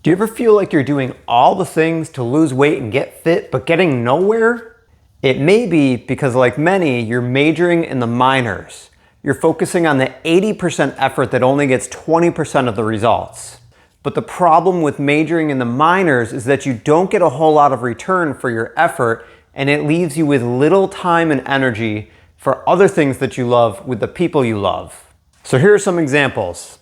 Do you ever feel like you're doing all the things to lose weight and get fit, but getting nowhere? It may be because, like many, you're majoring in the minors. You're focusing on the 80% effort that only gets 20% of the results. But the problem with majoring in the minors is that you don't get a whole lot of return for your effort, and it leaves you with little time and energy for other things that you love with the people you love. So here are some examples.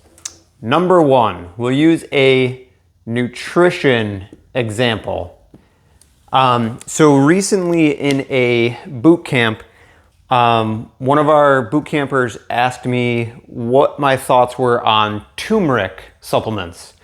Number one, we'll use a nutrition example. So recently in a boot camp, one of our boot campers asked me what my thoughts were on turmeric supplements.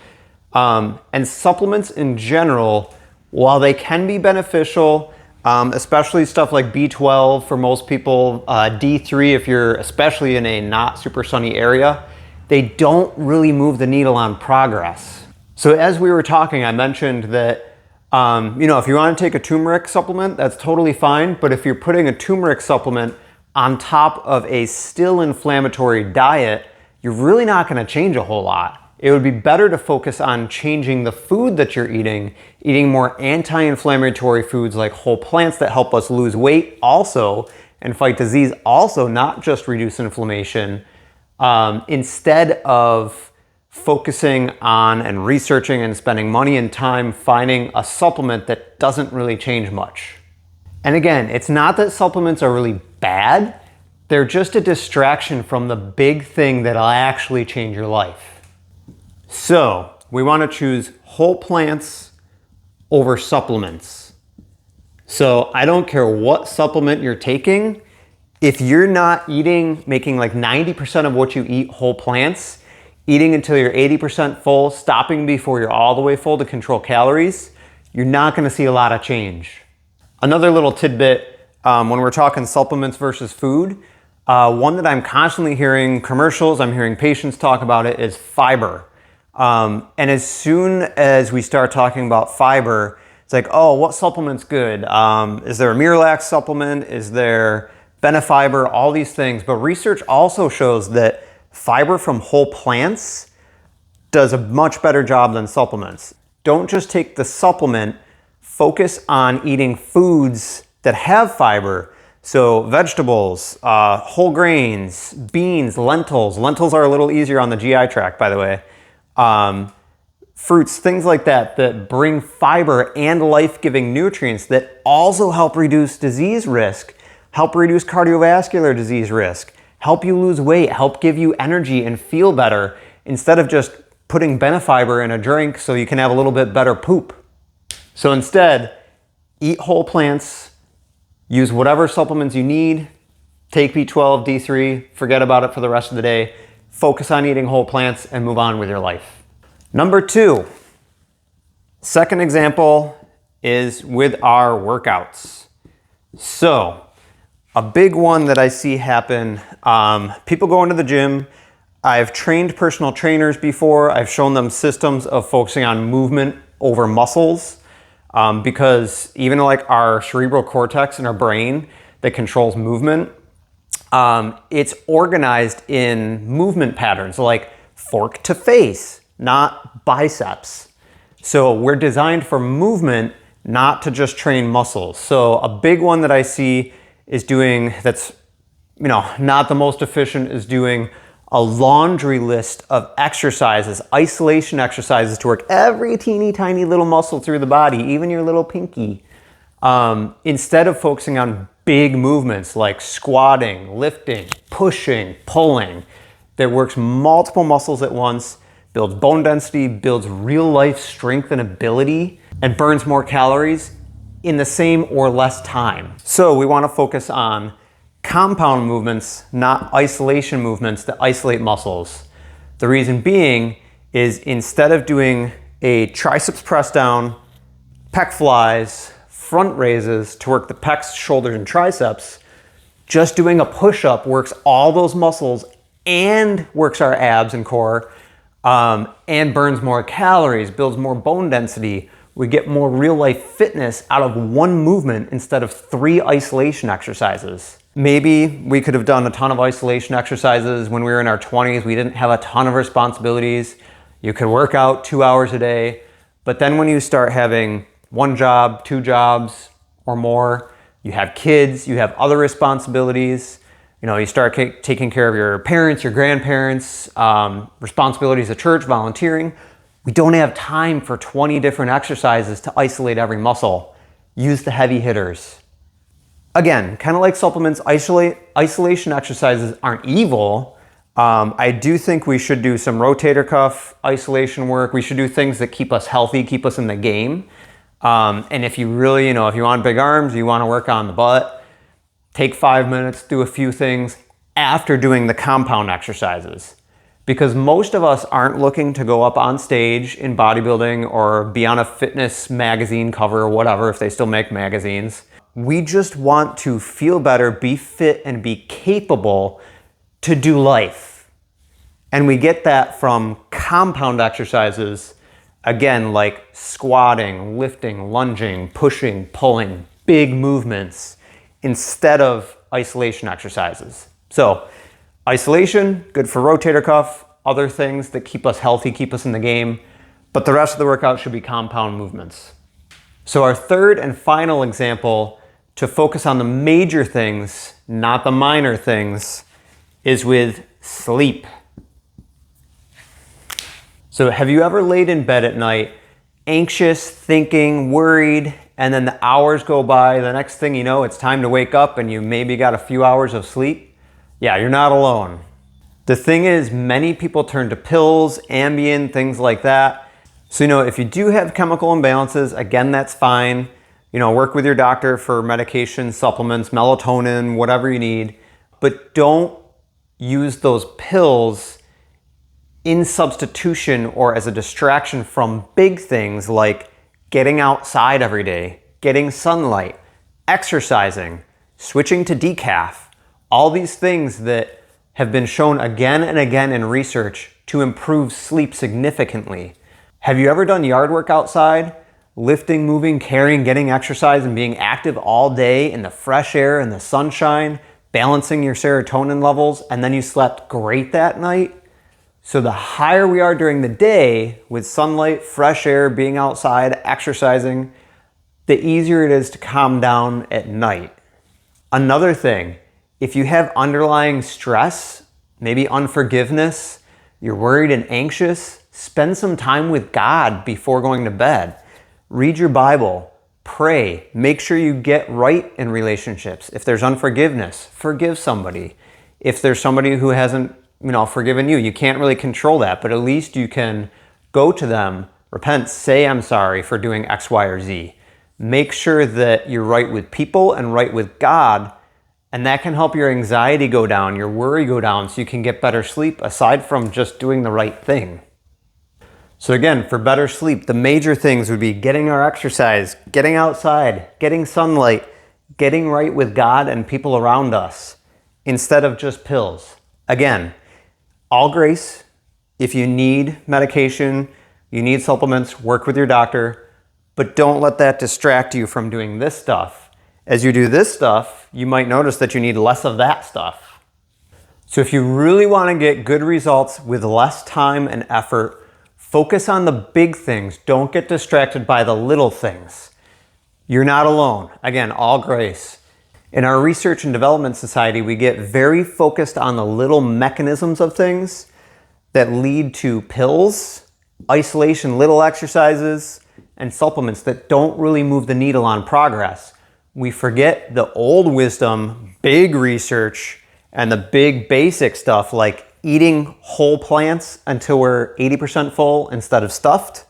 And supplements in general, while they can be beneficial, especially stuff like B12 for most people, D3 if you're especially in a not super sunny area, they don't really move the needle on progress. So as we were talking, I mentioned that if you want to take a turmeric supplement, that's totally fine. But if you're putting a turmeric supplement on top of a still inflammatory diet, you're really not going to change a whole lot. It would be better to focus on changing the food that you're eating more anti-inflammatory foods like whole plants that help us lose weight also and fight disease also, not just reduce inflammation, instead of focusing on and researching and spending money and time finding a supplement that doesn't really change much. And again, it's not that supplements are really bad, they're just a distraction from the big thing that'll actually change your life. So we want to choose whole plants over supplements. So I don't care what supplement you're taking, if you're not making like 90% of what you eat whole plants, eating until you're 80% full, stopping before you're all the way full to control calories, you're not going to see a lot of change. Another little tidbit, when we're talking supplements versus food, one that I'm constantly hearing commercials, I'm hearing patients talk about it, is fiber. And as soon as we start talking about fiber, it's like, oh, what supplement's good? Is there a Miralax supplement? Is there Benefiber? All these things. But research also shows that fiber from whole plants does a much better job than supplements. Don't just take the supplement, focus on eating foods that have fiber. So vegetables, whole grains, beans, lentils. Lentils are a little easier on the GI tract, by the way. Fruits, things like that bring fiber and life-giving nutrients that also help reduce disease risk, help reduce cardiovascular disease risk, help you lose weight, help give you energy and feel better, instead of just putting Benefiber in a drink so you can have a little bit better poop. So instead, eat whole plants, use whatever supplements you need, take B12, D3, forget about it for the rest of the day, focus on eating whole plants and move on with your life. Number two, second example is with our workouts. So, a big one that I see happen, people go into the gym. I've trained personal trainers before. I've shown them systems of focusing on movement over muscles, because even like our cerebral cortex in our brain that controls movement, it's organized in movement patterns like fork to face, not biceps. So we're designed for movement, not to just train muscles. So a big one that I see is doing, that's not the most efficient, is doing a laundry list of exercises, isolation exercises to work every teeny tiny little muscle through the body, even your little pinky, instead of focusing on big movements like squatting, lifting, pushing, pulling, that works multiple muscles at once, builds bone density, builds real life strength and ability, and burns more calories in the same or less time. So we want to focus on compound movements, not isolation movements that isolate muscles. The reason being is instead of doing a triceps press down, pec flies, front raises to work the pecs, shoulders, and triceps, just doing a push-up works all those muscles and works our abs and core, and burns more calories, builds more bone density. We get more real life fitness out of one movement instead of 3 isolation exercises. Maybe we could have done a ton of isolation exercises when we were in our 20s. We didn't have a ton of responsibilities. You could work out 2 hours a day. But then when you start having one job, two jobs or more, you have kids, you have other responsibilities, you start taking care of your parents, your grandparents, responsibilities at church, volunteering. We don't have time for 20 different exercises to isolate every muscle. Use the heavy hitters. Again, kind of like supplements, isolation exercises aren't evil. I do think we should do some rotator cuff isolation work. We should do things that keep us healthy, keep us in the game. And if you really, if you want big arms, you want to work on the butt, take 5 minutes, do a few things after doing the compound exercises. Because most of us aren't looking to go up on stage in bodybuilding or be on a fitness magazine cover or whatever, if they still make magazines. We just want to feel better, be fit, and be capable to do life. And we get that from compound exercises, again, like squatting, lifting, lunging, pushing, pulling, big movements, instead of isolation exercises. So, isolation, good for rotator cuff, other things that keep us healthy, keep us in the game, but the rest of the workout should be compound movements. So our third and final example to focus on the major things, not the minor things, is with sleep. So have you ever laid in bed at night, anxious, thinking, worried, and then the hours go by, the next thing you know, it's time to wake up and you maybe got a few hours of sleep? Yeah, you're not alone. The thing is, many people turn to pills, Ambien, things like that. So, if you do have chemical imbalances, again, that's fine. Work with your doctor for medication, supplements, melatonin, whatever you need. But don't use those pills in substitution or as a distraction from big things like getting outside every day, getting sunlight, exercising, switching to decaf. All these things that have been shown again and again in research to improve sleep significantly. Have you ever done yard work outside? Lifting, moving, carrying, getting exercise, and being active all day in the fresh air and the sunshine, balancing your serotonin levels, and then you slept great that night? So the higher we are during the day with sunlight, fresh air, being outside, exercising, the easier it is to calm down at night. Another thing, if you have underlying stress, maybe unforgiveness, you're worried and anxious, spend some time with God before going to bed. Read your Bible, pray, make sure you get right in relationships. If there's unforgiveness, forgive somebody. If there's somebody who hasn't, forgiven you, you can't really control that, but at least you can go to them, repent, say I'm sorry for doing X, Y, or Z. Make sure that you're right with people and right with God. And that can help your anxiety go down, your worry go down, so you can get better sleep aside from just doing the right thing. So again, for better sleep, the major things would be getting our exercise, getting outside, getting sunlight, getting right with God and people around us, instead of just pills. Again, all grace. If you need medication, you need supplements, work with your doctor, but don't let that distract you from doing this stuff. As you do this stuff, you might notice that you need less of that stuff. So if you really want to get good results with less time and effort, focus on the big things. Don't get distracted by the little things. You're not alone. Again, all grace. In our Research and Development Society, we get very focused on the little mechanisms of things that lead to pills, isolation, little exercises, and supplements that don't really move the needle on progress. We forget the old wisdom, big research, and the big basic stuff like eating whole plants until we're 80% full instead of stuffed.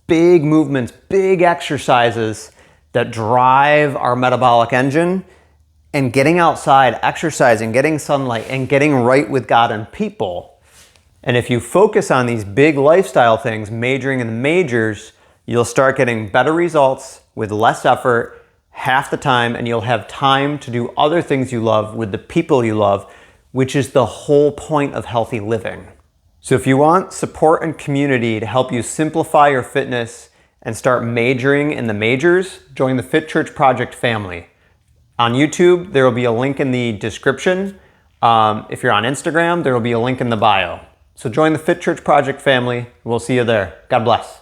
Big movements, big exercises that drive our metabolic engine, and getting outside, exercising, getting sunlight, and getting right with God and people. And if you focus on these big lifestyle things, majoring in the majors, you'll start getting better results with less effort, half the time, and you'll have time to do other things you love with the people you love, which is the whole point of healthy living. So if you want support and community to help you simplify your fitness and start majoring in the majors, join the FitChurch Project family. On YouTube, there will be a link in the description. If you're on Instagram, there will be a link in the bio. So join the FitChurch Project family. We'll see you there. God bless.